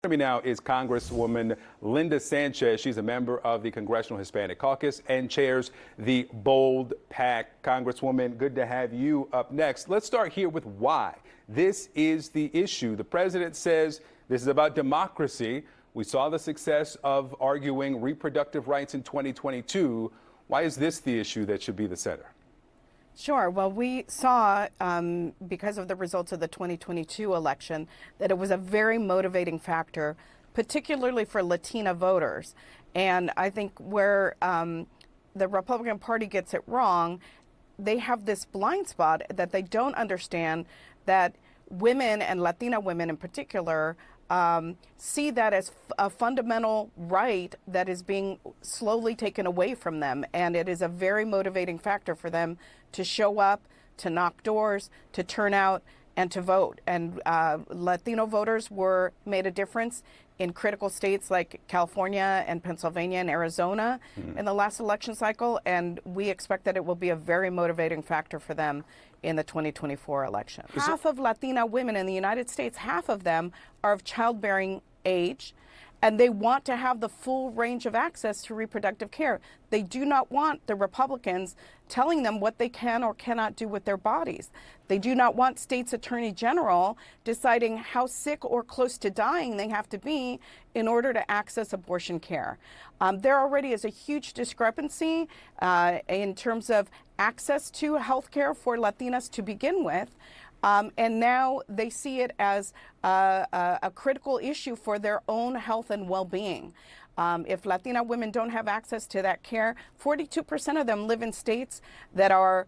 Joining me now is Congresswoman Linda Sánchez. She's a member of the Congressional Hispanic Caucus and chairs the Bold PAC. Congresswoman, good to have you up next. Let's start here with why this is the issue. The president says this is about democracy. We saw the success of arguing reproductive rights in 2022. Why is this the issue that should be the center? Sure. Well, we saw, because of the results of the 2022 election, that it was a very motivating factor, particularly for Latina voters. And I think where the Republican Party gets it wrong, they have this blind spot that they don't understand that women, and Latina women in particular, see that as a fundamental right that is being slowly taken away from them. And it is a very motivating factor for them to show up, to knock doors, to turn out, and to vote. And Latino voters made a difference in critical states like California and Pennsylvania and Arizona in the last election cycle. And we expect that it will be a very motivating factor for them in the 2024 election. Half of Latina women in the United States, half of them are of childbearing age, and they want to have the full range of access to reproductive care. They do not want the Republicans telling them what they can or cannot do with their bodies. They do not want states' attorney general deciding how sick or close to dying they have to be in order to access abortion care. There already is a huge discrepancy in terms of access to health care for Latinas to begin with. And now they see it as a critical issue for their own health and well-being. If Latina women don't have access to that care, 42% of them live in states that are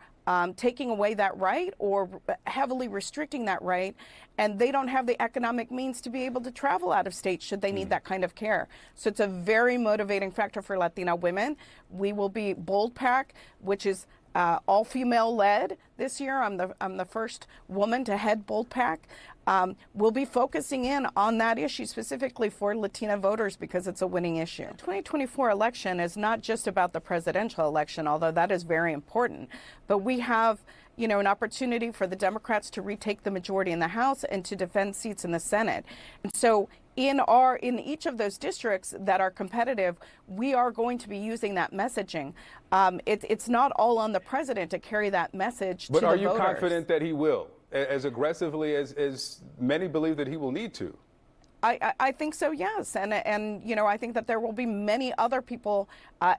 taking away that right or heavily restricting that right, and they don't have the economic means to be able to travel out of state should they need that kind of care. So it's a very motivating factor for Latina women. We will be Bold PAC, which is all female led this year. I'm the first woman to head Bold PAC. We'll be focusing in on that issue specifically for Latina voters because it's a winning issue. The 2024 election is not just about the presidential election, although that is very important, but we have an opportunity for the Democrats to retake the majority in the House and to defend seats in the Senate. And so in each of those districts that are competitive, we are going to be using that messaging. It's not all on the president to carry that message to the voters. But are you confident that he will, as aggressively as many believe that he will need to? I think so, yes. And I think that there will be many other people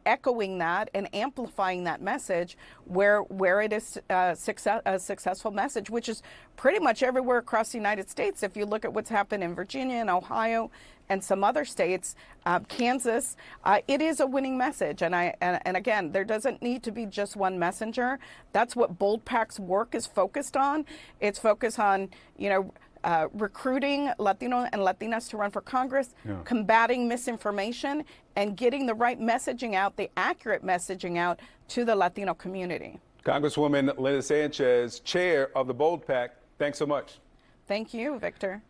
echoing that and amplifying that message where it is a successful message, which is pretty much everywhere across the United States. If you look at what's happened in Virginia and Ohio and some other states, Kansas, it is a winning message. And again, there doesn't need to be just one messenger. That's what Bold PAC's work is focused on. It's focused on, recruiting Latino and Latinas to run for Congress, combating misinformation, and getting the right messaging out, the accurate messaging out to the Latino community. Congresswoman Linda Sánchez, chair of the Bold PAC, thanks so much. Thank you, Victor.